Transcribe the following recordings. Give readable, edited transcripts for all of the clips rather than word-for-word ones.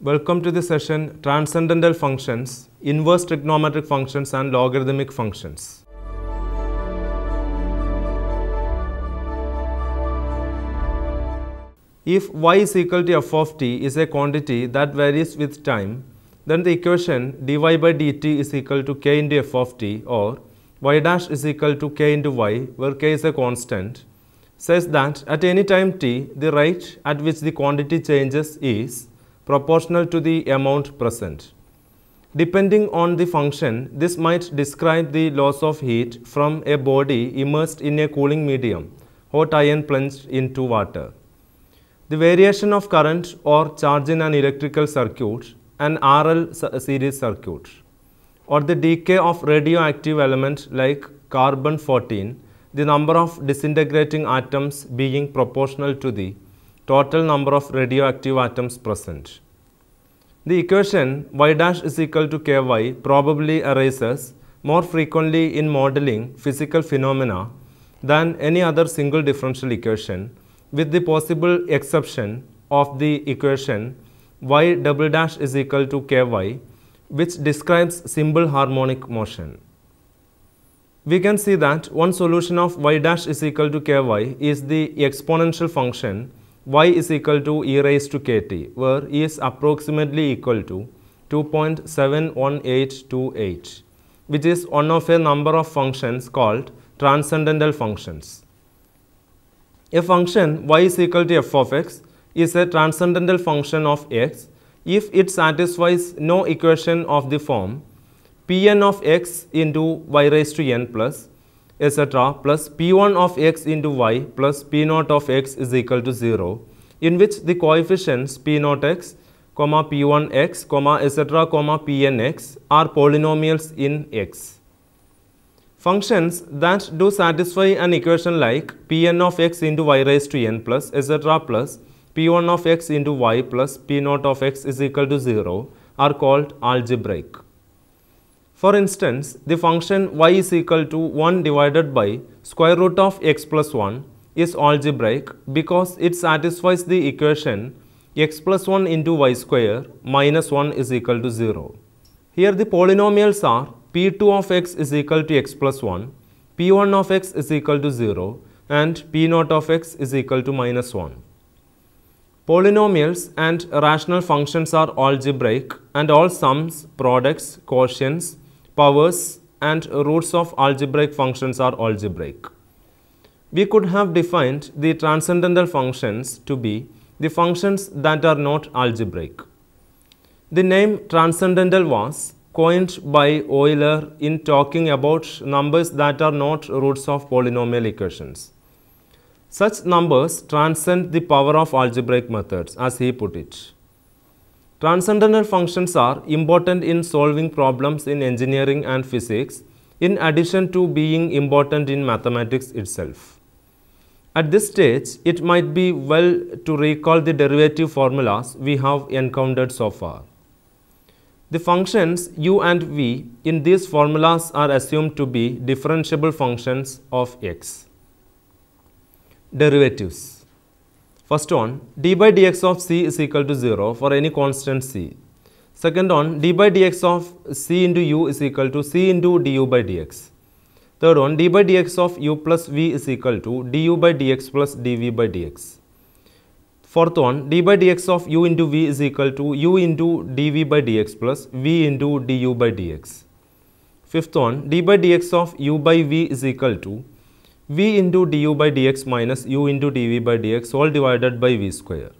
Welcome to the session Transcendental Functions, Inverse Trigonometric Functions and Logarithmic Functions. If y is equal to f of t is a quantity that varies with time, then the equation dy by dt is equal to k into f of t or y dash is equal to k into y, where k is a constant, says that at any time t, the rate at which the quantity changes is proportional to the amount present. Depending on the function, this might describe the loss of heat from a body immersed in a cooling medium, hot iron plunged into water. The variation of current or charge in an electrical circuit, an RL series circuit, or the decay of radioactive element like carbon-14, the number of disintegrating atoms being proportional to the total number of radioactive atoms present. The equation y dash is equal to ky probably arises more frequently in modeling physical phenomena than any other single differential equation, with the possible exception of the equation y double dash is equal to ky, which describes simple harmonic motion. We can see that one solution of y dash is equal to ky is the exponential function y is equal to e raised to kt, where e is approximately equal to 2.71828, which is one of a number of functions called transcendental functions. A function y is equal to f of x is a transcendental function of x if it satisfies no equation of the form Pn of x into y raised to n plus etc. plus P1 of x into y plus P0 of x is equal to 0, in which the coefficients P0x, P1x, etc. Pnx are polynomials in x. Functions that do satisfy an equation like Pn of x into y raised to n plus etc. plus P1 of x into y plus P0 of x is equal to 0 are called algebraic. For instance, the function y is equal to 1 divided by square root of x plus 1 is algebraic because it satisfies the equation x plus 1 into y square minus 1 is equal to 0. Here the polynomials are P2 of x is equal to x plus 1, P1 of x is equal to 0 and P0 of x is equal to minus 1. Polynomials and rational functions are algebraic, and all sums, products, quotients, powers and roots of algebraic functions are algebraic. We could have defined the transcendental functions to be the functions that are not algebraic. The name transcendental was coined by Euler in talking about numbers that are not roots of polynomial equations. Such numbers transcend the power of algebraic methods, as he put it. Transcendental functions are important in solving problems in engineering and physics, in addition to being important in mathematics itself. At this stage, it might be well to recall the derivative formulas we have encountered so far. The functions u and v in these formulas are assumed to be differentiable functions of x. Derivatives. First one, d by dx of c is equal to 0 for any constant c. Second one, d by dx of c into u is equal to c into du by dx. Third one, d by dx of u plus v is equal to du by dx plus dv by dx. Fourth one, d by dx of u into v is equal to u into dv by dx plus v into du by dx. Fifth one, d by dx of u by v is equal to v into du by dx minus u into dv by dx all divided by v square.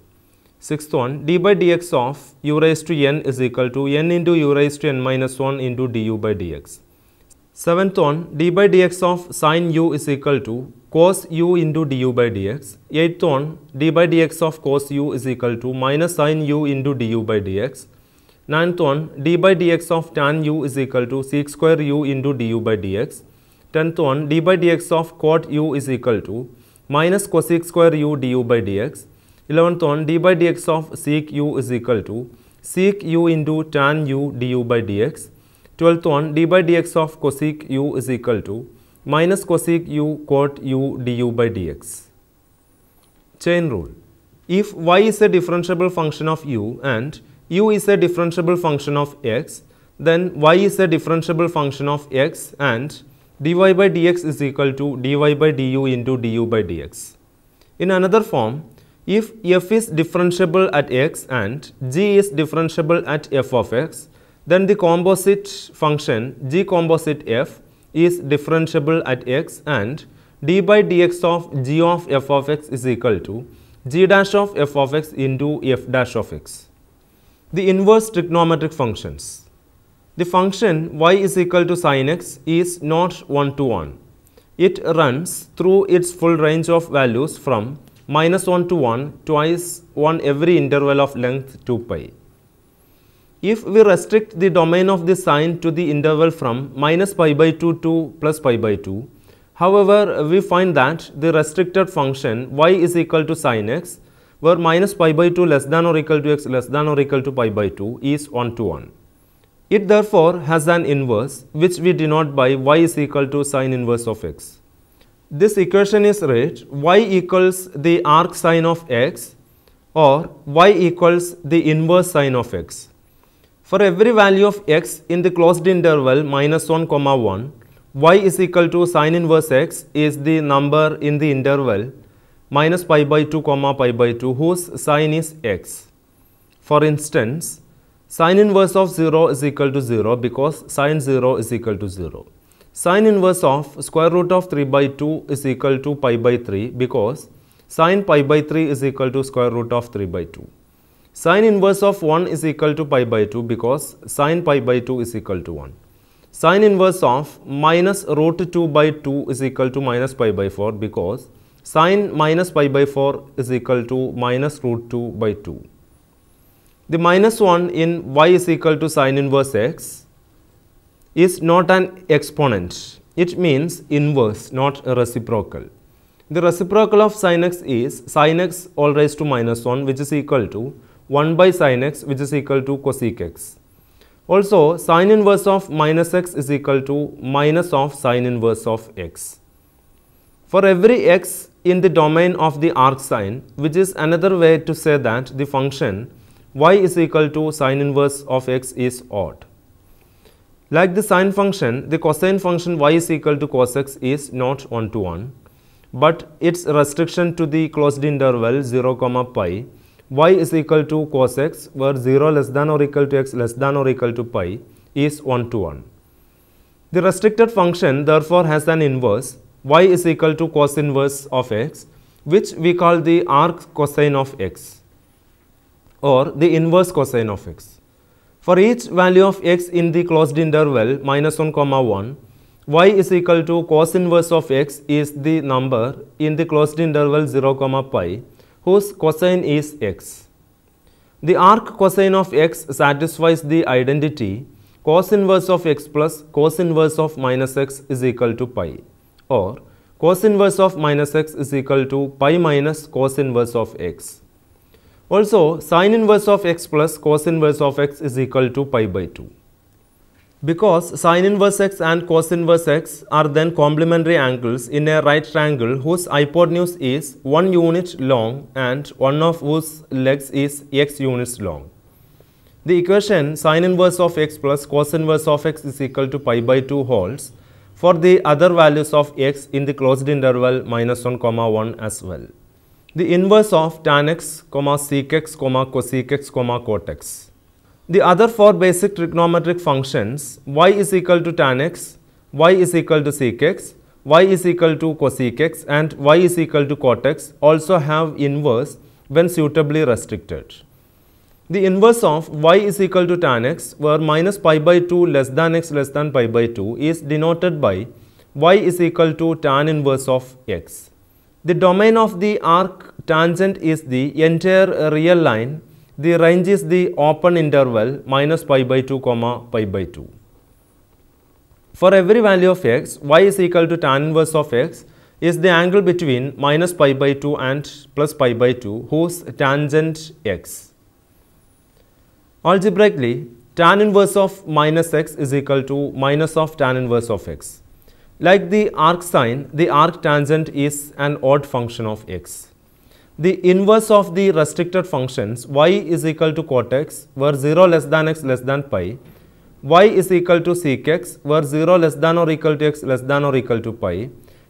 Sixth one, d by dx of u raised to n is equal to n into u raised to n minus 1 into du by dx. Seventh one, d by dx of sin u is equal to cos u into du by dx. Eighth one, d by dx of cos u is equal to minus sin u into du by dx. Ninth one, d by dx of tan u is equal to sec square u into du by dx. 10th one, d by dx of cot u is equal to minus cosec square u du by dx. 11th one, d by dx of sec u is equal to sec u into tan u du by dx. 12th one, d by dx of cosec u is equal to minus cosec u cot u du by dx. Chain rule. If y is a differentiable function of u and u is a differentiable function of x, then y is a differentiable function of x and dy by dx is equal to dy by du into du by dx. In another form, if f is differentiable at x and g is differentiable at f of x, then the composite function g composite f is differentiable at x and d by dx of g of f of x is equal to g dash of f of x into f dash of x. The inverse trigonometric functions. The function y is equal to sin x is not 1 to 1. It runs through its full range of values from -1 to 1 twice on every interval of length 2 pi. If we restrict the domain of the sine to the interval from -pi by 2 to +pi by 2, however, we find that the restricted function y is equal to sin x, where -pi by 2 less than or equal to x less than or equal to pi by 2 is 1 to 1. It therefore has an inverse which we denote by y is equal to sin inverse of x. This equation is read y equals the arc sine of x or y equals the inverse sine of x. For every value of x in the closed interval -1, 1, y is equal to sine inverse x is the number in the interval -pi by 2, pi by 2 whose sine is x. For instance, sine inverse of 0 is equal to 0 because sine 0 is equal to 0. Sine inverse of square root of 3 by 2 is equal to pi by 3 because sine pi by 3 is equal to square root of 3 by 2. Sine inverse of 1 is equal to pi by 2 because sine pi by 2 is equal to 1. Sine inverse of minus root 2 by 2 is equal to minus pi by 4 because sine minus pi by 4 is equal to minus root 2 by 2. The -1 in y is equal to sine inverse x is not an exponent. It means inverse, not reciprocal. The reciprocal of sin x is sin x all raised to -1 which is equal to 1 by sin x which is equal to cosec x. Also, sin inverse of minus x is equal to minus of sin inverse of x. For every x in the domain of the arc sine, which is another way to say that the function y is equal to sin inverse of x is odd. Like the sine function, the cosine function y is equal to cos x is not 1 to 1, but its restriction to the closed interval 0, pi, y is equal to cos x, where 0 less than or equal to x less than or equal to pi is 1 to 1. The restricted function therefore has an inverse, y is equal to cos inverse of x, which we call the arc cosine of x or the inverse cosine of x. For each value of x in the closed interval -1, 1, y is equal to cos inverse of x is the number in the closed interval 0, pi whose cosine is x. The arc cosine of x satisfies the identity cos inverse of x plus cos inverse of minus x is equal to pi, or cos inverse of minus x is equal to pi minus cos inverse of x. Also, sin inverse of x plus cos inverse of x is equal to pi by 2. Because sin inverse x and cos inverse x are then complementary angles in a right triangle whose hypotenuse is 1 unit long and one of whose legs is x units long. The equation sin inverse of x plus cos inverse of x is equal to pi by 2 holds for the other values of x in the closed interval -1, 1 as well. The inverse of tan x, sec x, cosec x, cot x. The other four basic trigonometric functions y is equal to tan x, y is equal to sec x, y is equal to cosec x and y is equal to cot x also have inverse when suitably restricted. The inverse of y is equal to tan x, where minus pi by 2 less than x less than pi by 2 is denoted by y is equal to tan inverse of x. The domain of the arc tangent is the entire real line. The range is the open interval minus pi by 2, pi by 2. For every value of x, y is equal to tan inverse of x is the angle between minus pi by 2 and plus pi by 2 whose tangent x. Algebraically, tan inverse of minus x is equal to minus of tan inverse of x. Like the arc sine, the arc tangent is an odd function of x. The inverse of the restricted functions y is equal to cot x where 0 less than x less than pi, y is equal to sec x where 0 less than or equal to x less than or equal to pi,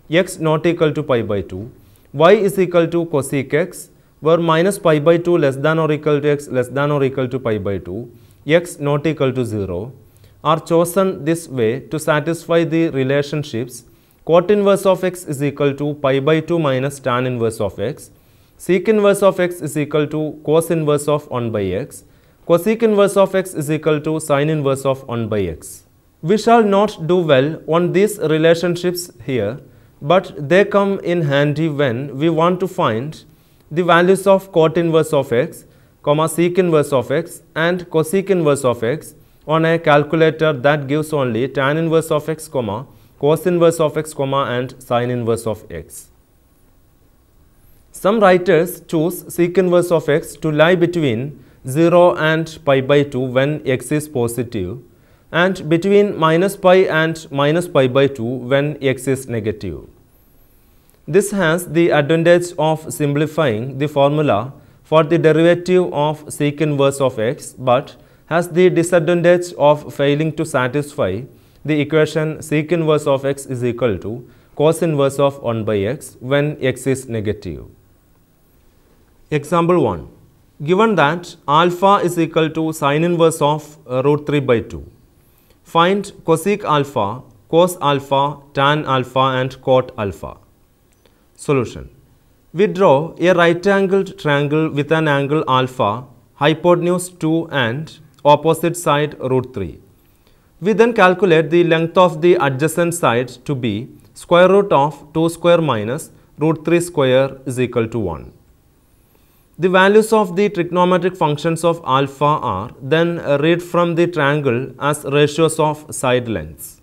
x not equal to pi by 2, y is equal to cosec x where minus pi by 2 less than or equal to x less than or equal to pi by 2, x not equal to 0, are chosen this way to satisfy the relationships cot inverse of x is equal to pi by 2 minus tan inverse of x, sec inverse of x is equal to cos inverse of 1 by x, cosec inverse of x is equal to sin inverse of 1 by x. We shall not do well on these relationships here, but they come in handy when we want to find the values of cot inverse of x, sec inverse of x and cosec inverse of x on a calculator that gives only tan inverse of x, cos inverse of x, and sin inverse of x. Some writers choose sec inverse of x to lie between 0 and pi by 2 when x is positive, and between minus pi and minus pi by 2 when x is negative. This has the advantage of simplifying the formula for the derivative of sec inverse of x, but has the disadvantage of failing to satisfy the equation sec inverse of x is equal to cos inverse of 1 by x when x is negative. Example 1. Given that alpha is equal to sin inverse of root 3 by 2, find cosec alpha, cos alpha, tan alpha and cot alpha. Solution. We draw a right-angled triangle with an angle alpha, hypotenuse 2 and opposite side root 3. We then calculate the length of the adjacent side to be square root of 2 square minus root 3 square is equal to 1. The values of the trigonometric functions of alpha are then read from the triangle as ratios of side lengths.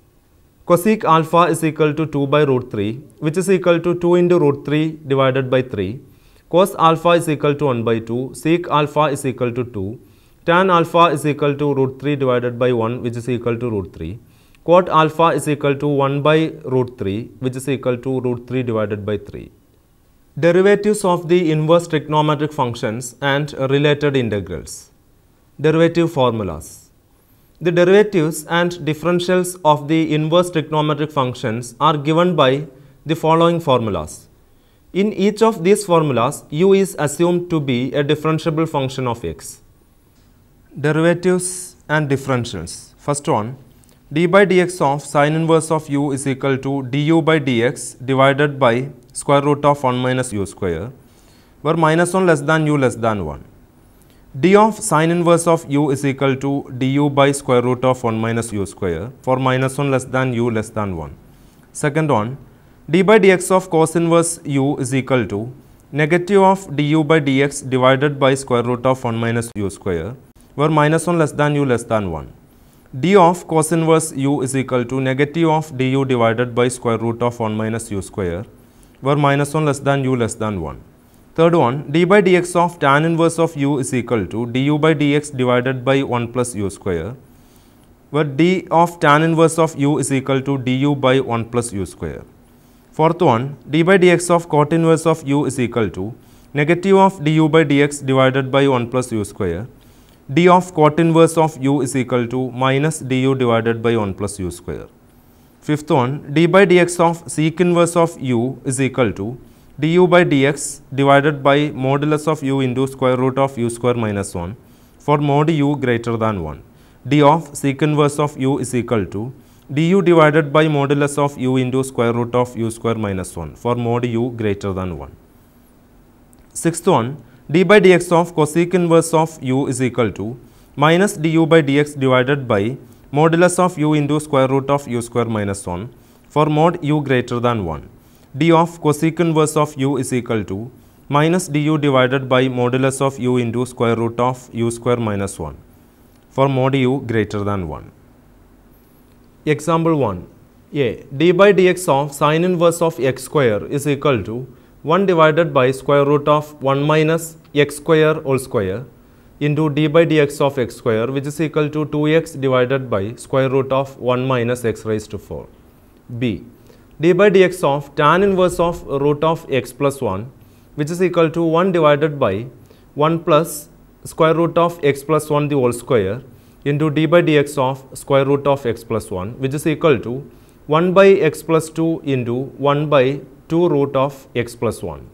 Cosec alpha is equal to 2 by root 3, which is equal to 2 into root 3 divided by 3. Cos alpha is equal to 1 by 2. Sec alpha is equal to 2. Tan alpha is equal to root 3 divided by 1, which is equal to root 3. Cot alpha is equal to 1 by root 3, which is equal to root 3 divided by 3. Derivatives of the inverse trigonometric functions and related integrals. Derivative formulas. The derivatives and differentials of the inverse trigonometric functions are given by the following formulas. In each of these formulas, u is assumed to be a differentiable function of x. Derivatives and differentials. First one, d by dx of sin inverse of u is equal to du by dx divided by square root of 1 minus u square, where minus 1 less than u less than 1. D of sin inverse of u is equal to du by square root of 1 minus u square for minus 1 less than u less than 1. Second one, d by dx of cos inverse u is equal to negative of du by dx divided by square root of 1 minus u square, where minus 1 less than u less than 1. D of cos inverse u is equal to negative of du divided by square root of 1 minus u square, where minus 1 less than u less than 1. Third one, d by dx of tan inverse of u is equal to du by dx divided by 1 plus u square, where d of tan inverse of u is equal to du by 1 plus u square. Fourth one, d by dx of cot inverse of u is equal to negative of du by dx divided by 1 plus u square. D of cot inverse of u is equal to minus du divided by 1 plus u square. Fifth one, d by dx of sec inverse of u is equal to du by dx divided by modulus of u into square root of u square minus 1 for mod u greater than 1. D of sec inverse of u is equal to du divided by modulus of u into square root of u square minus 1 for mod u greater than 1. Sixth one, d by dx of cosec inverse of u is equal to minus du by dx divided by modulus of u into square root of u square minus 1 for mod u greater than 1. D of cosec inverse of u is equal to minus du divided by modulus of u into square root of u square minus 1 for mod u greater than 1. Example 1. A. D by dx of sin inverse of x square is equal to 1 divided by square root of 1 minus x square whole square into d by dx of x square, which is equal to 2x divided by square root of 1 minus x raised to 4. B. D by dx of tan inverse of root of x plus 1 which is equal to 1 divided by 1 plus square root of x plus 1 the whole square into d by dx of square root of x plus 1, which is equal to 1 by x plus 2 into 1 by 2 root of x plus 1,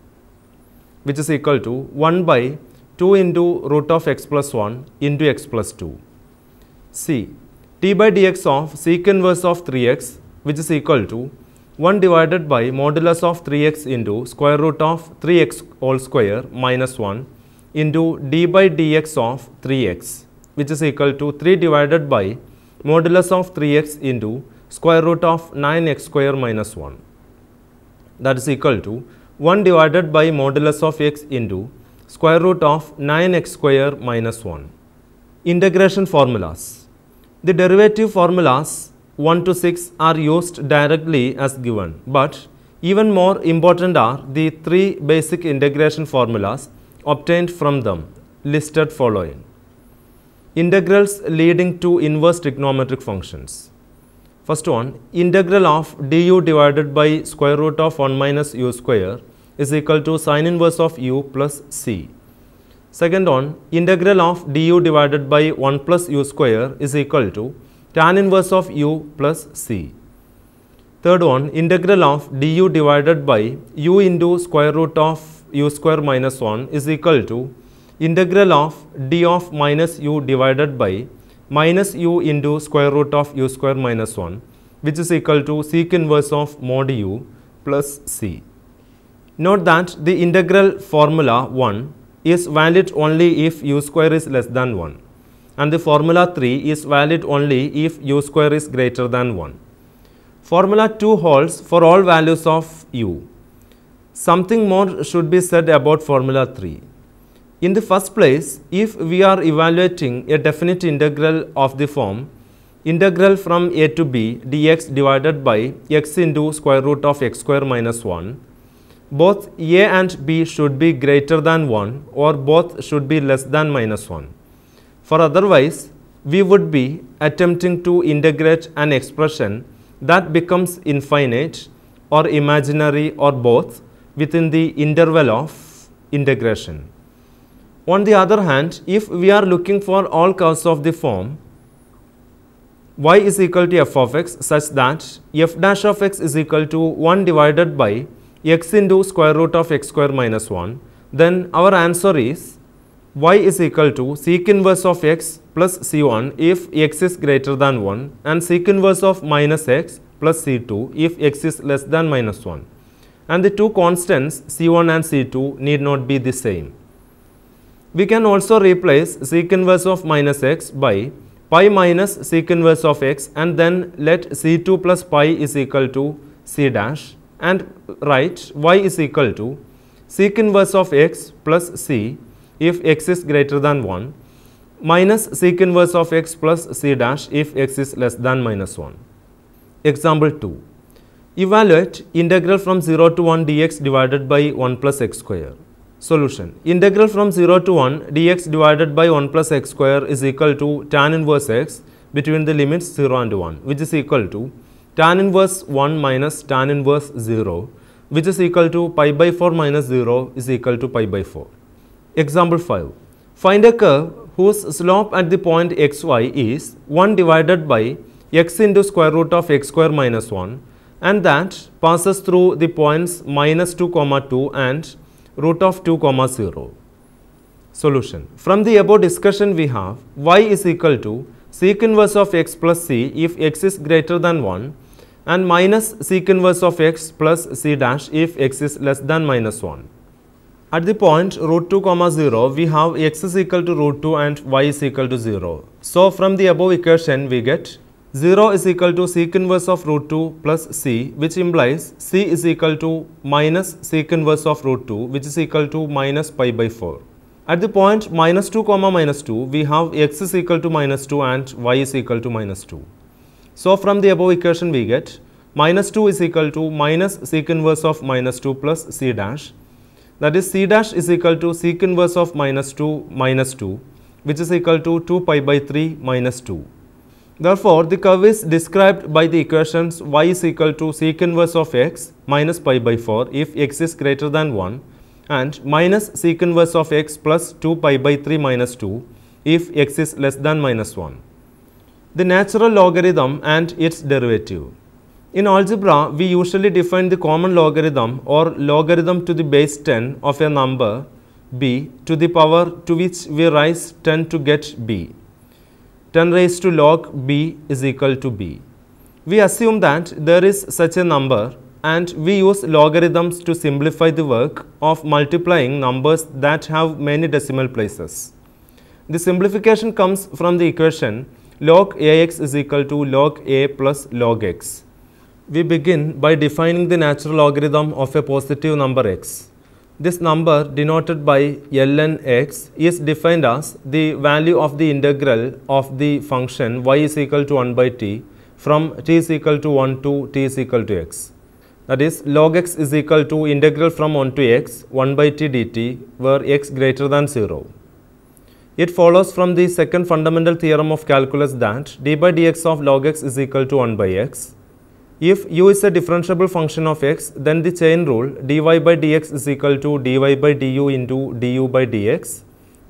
which is equal to 1 by 2 into root of x plus 1 into x plus 2. C. d by dx of sec inverse of 3x, which is equal to 1 divided by modulus of 3x into square root of 3x whole square minus 1 into d by dx of 3x, which is equal to 3 divided by modulus of 3x into square root of 9x square minus 1. That is equal to 1 divided by modulus of x into square root of 9x square minus 1. Integration formulas. The derivative formulas 1 to 6 are used directly as given, but even more important are the 3 basic integration formulas obtained from them, listed following. Integrals leading to inverse trigonometric functions. First one, integral of du divided by square root of 1 minus u square is equal to sine inverse of u plus c. Second one, integral of du divided by 1 plus u square is equal to tan inverse of u plus c. Third one, integral of du divided by u into square root of u square minus 1 is equal to integral of d of minus u divided by minus u into square root of u square minus 1, which is equal to sec inverse of mod u plus c. Note that the integral formula 1 is valid only if u square is less than 1, and the formula 3 is valid only if u square is greater than 1. Formula 2 holds for all values of u. Something more should be said about formula 3. In the first place, if we are evaluating a definite integral of the form integral from a to b dx divided by x into square root of x square minus 1, both a and b should be greater than 1 or both should be less than minus 1. For otherwise, we would be attempting to integrate an expression that becomes infinite or imaginary or both within the interval of integration. On the other hand, if we are looking for all curves of the form y is equal to f of x such that f dash of x is equal to 1 divided by x into square root of x square minus 1, then our answer is y is equal to sec inverse of x plus c1 if x is greater than 1 and sec inverse of minus x plus c2 if x is less than minus 1. And the two constants c1 and c2 need not be the same. We can also replace sec inverse of minus x by pi minus sec inverse of x and then let c2 plus pi is equal to c dash and write y is equal to sec inverse of x plus c if x is greater than 1 minus sec inverse of x plus c dash if x is less than minus 1. Example 2. Evaluate integral from 0 to 1 dx divided by 1 plus x square. Solution. Integral from 0 to 1 dx divided by 1 plus x square is equal to tan inverse x between the limits 0 and 1, which is equal to tan inverse 1 minus tan inverse 0, which is equal to pi by 4 minus 0 is equal to pi by 4. Example 5. Find a curve whose slope at the point xy is 1 divided by x into square root of x square minus 1 and that passes through the points minus 2 comma 2 and root of 2 comma 0. Solution. From the above discussion we have y is equal to sec inverse of x plus c if x is greater than 1 and minus sec inverse of x plus c dash if x is less than minus 1. At the point root 2 comma 0 we have x is equal to root 2 and y is equal to 0. So from the above equation we get 0 is equal to sec inverse of root 2 plus c, which implies c is equal to minus sec inverse of root 2, which is equal to minus pi by 4. At the point minus 2 comma minus 2 we have x is equal to minus 2 and y is equal to minus 2. So from the above equation we get minus 2 is equal to minus sec inverse of minus 2 plus c dash, that is c dash is equal to sec inverse of minus 2, which is equal to 2 pi by 3 minus 2. Therefore, the curve is described by the equations y is equal to sec inverse of x minus pi by 4 if x is greater than 1 and minus sec inverse of x plus 2 pi by 3 minus 2 if x is less than minus 1. The natural logarithm and its derivative. In algebra, we usually define the common logarithm or logarithm to the base 10 of a number b to the power to which we raise 10 to get b. 10 raised to log b is equal to b. We assume that there is such a number and we use logarithms to simplify the work of multiplying numbers that have many decimal places. The simplification comes from the equation log ax is equal to log a plus log x. We begin by defining the natural logarithm of a positive number x. This number denoted by ln x is defined as the value of the integral of the function y is equal to 1 by t from t is equal to 1 to t is equal to x. That is, log x is equal to integral from 1 to x 1 by t dt where x greater than 0. It follows from the second fundamental theorem of calculus that d by dx of log x is equal to 1 by x. If u is a differentiable function of x, then the chain rule dy by dx is equal to dy by du into du by dx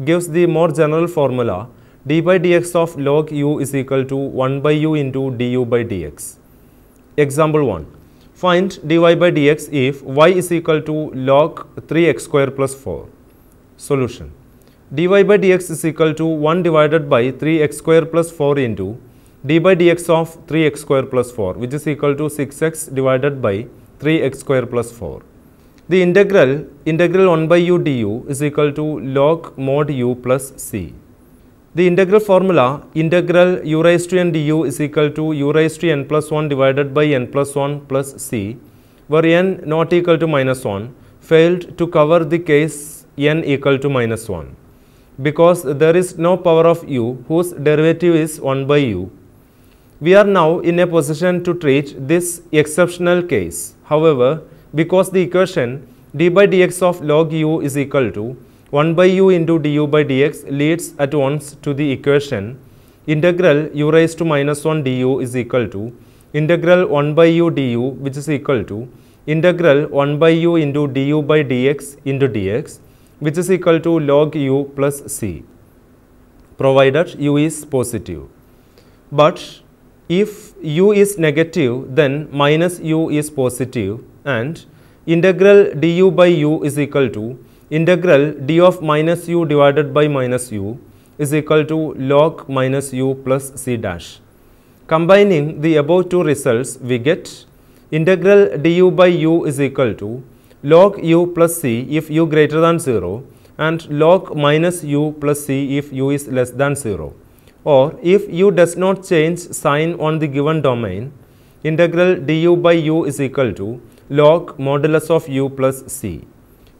gives the more general formula d by dx of log u is equal to 1 by u into du by dx. Example 1. Find dy by dx if y is equal to log 3x square plus 4. Solution. Dy by dx is equal to 1 divided by 3x square plus 4 into d by dx of 3x square plus 4, which is equal to 6x divided by 3x square plus 4. The integral 1 by u du is equal to log mod u plus c. The integral formula integral u raised to n du is equal to u raised to n plus 1 divided by n plus 1 plus c, where n not equal to minus 1 failed to cover the case n equal to minus 1. Because there is no power of u whose derivative is 1 by u. We are now in a position to treat this exceptional case. However, because the equation d by dx of log u is equal to 1 by u into du by dx leads at once to the equation integral u raised to minus 1 du is equal to integral 1 by u du, which is equal to integral 1 by u into du by dx into dx, which is equal to log u plus c, provided u is positive. But if u is negative, then minus u is positive and integral du by u is equal to integral d of minus u divided by minus u is equal to log minus u plus c dash. Combining the above two results, we get integral du by u is equal to log u plus c if u greater than 0 and log minus u plus c if u is less than 0. Or if u does not change sign on the given domain, integral du by u is equal to log modulus of u plus c.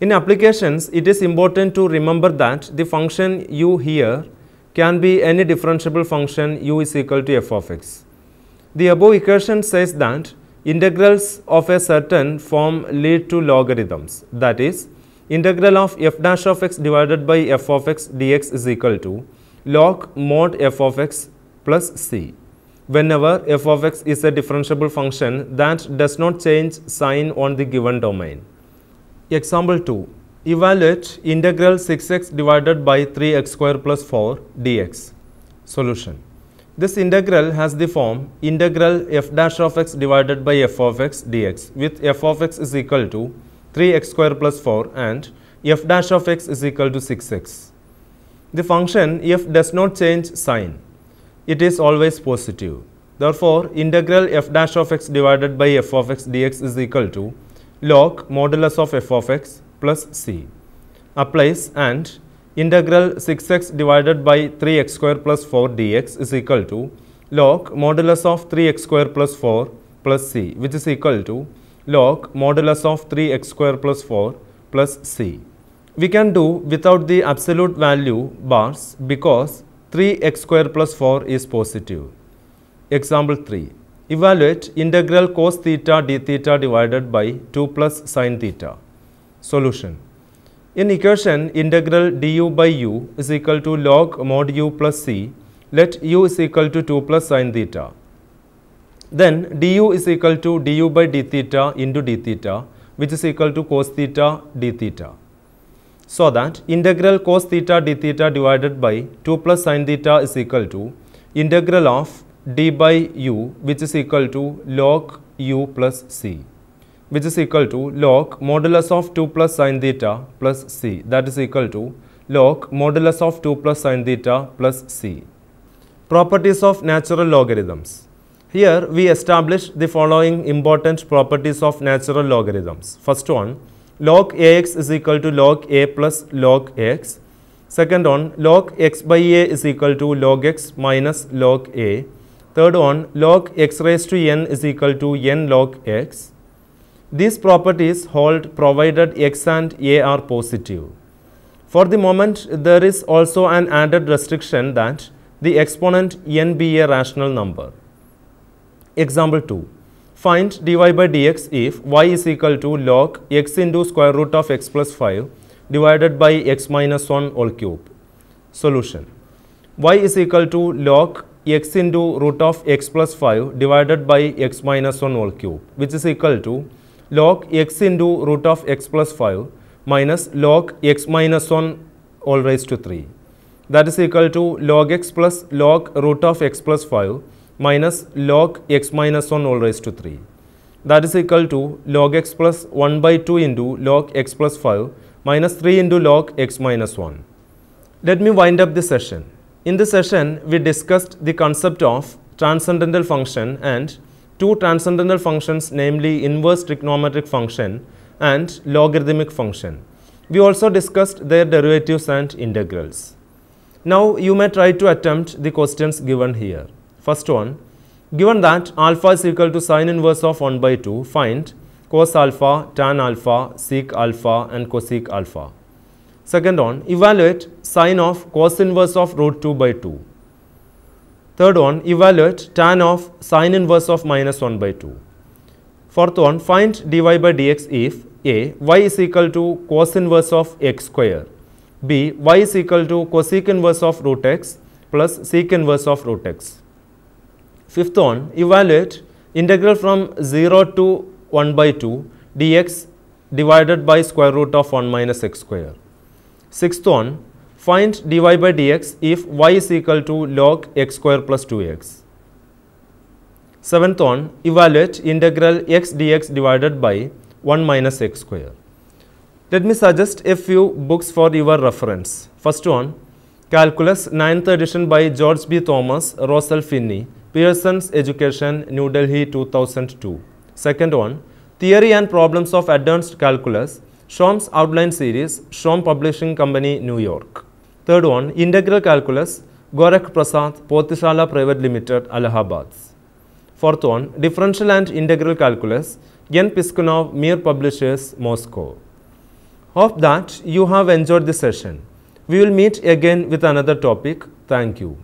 In applications, it is important to remember that the function u here can be any differentiable function u is equal to f of x. The above equation says that integrals of a certain form lead to logarithms. That is, integral of f dash of x divided by f of x dx is equal to log mod f of x plus c, whenever f of x is a differentiable function that does not change sign on the given domain. Example 2. Evaluate integral 6x divided by 3x square plus 4 dx. Solution. This integral has the form integral f dash of x divided by f of x dx, with f of x is equal to 3x square plus 4 and f dash of x is equal to 6x. The function f does not change sign. It is always positive. Therefore, integral f dash of x divided by f of x dx is equal to log modulus of f of x plus c. Applies and integral 6x divided by 3x square plus 4 dx is equal to log modulus of 3x square plus 4 plus c, which is equal to log modulus of 3x square plus 4 plus c. We can do without the absolute value bars because 3x square plus 4 is positive. Example 3. Evaluate integral cos theta d theta divided by 2 plus sin theta. Solution. In equation integral du by u is equal to log mod u plus c, let u is equal to 2 plus sin theta. Then du is equal to du by d theta into d theta, which is equal to cos theta d theta. So that integral cos theta d theta divided by 2 plus sin theta is equal to integral of d by u, which is equal to log u plus c, which is equal to log modulus of 2 plus sin theta plus c, that is equal to log modulus of 2 plus sin theta plus c. Properties of natural logarithms. Here we establish the following important properties of natural logarithms. First one, log ax is equal to log a plus log x. Second one, log x by a is equal to log x minus log a. Third one, log x raised to n is equal to n log x. These properties hold provided x and a are positive. For the moment, there is also an added restriction that the exponent n be a rational number. Example 2. Find dy by dx if y is equal to log x into square root of x plus 5 divided by x minus 1 whole cube. Solution. Y is equal to log x into root of x plus 5 divided by x minus 1 whole cube, which is equal to log x into root of x plus 5 minus log x minus 1 all raised to 3. That is equal to log x plus log root of x plus 5 minus log x minus 1 all raised to 3. That is equal to log x plus 1 by 2 into log x plus 5 minus 3 into log x minus 1. Let me wind up this session. In this session, we discussed the concept of transcendental function and two transcendental functions, namely inverse trigonometric function and logarithmic function. We also discussed their derivatives and integrals. Now you may try to attempt the questions given here. First one, given that alpha is equal to sine inverse of 1 by 2, find cos alpha, tan alpha, sec alpha and cosec alpha. Second one, evaluate sine of cos inverse of root 2 by 2. Third one, evaluate tan of sine inverse of minus 1 by 2. Fourth one, find dy by dx if a, y is equal to cos inverse of x square, b, y is equal to cosec inverse of root x plus sec inverse of root x. Fifth one, evaluate integral from 0 to 1 by 2 dx divided by square root of 1 minus x square. Sixth one, find dy by dx if y is equal to log x square plus 2x. Seventh one, evaluate integral x dx divided by 1 minus x square. Let me suggest a few books for your reference. First one, Calculus 9th edition by George B. Thomas, Rosal Finney, Pearson's Education, New Delhi 2002. Second one, Theory and Problems of Advanced Calculus, Shom's Outline Series, Shom Publishing Company, New York. Third one, Integral Calculus, Gorakh Prasad, Pothishala Private Limited, Allahabad. Fourth one, Differential and Integral Calculus, N. Piskunov, Mir Publishers, Moscow. Hope that you have enjoyed this session. We will meet again with another topic. Thank you.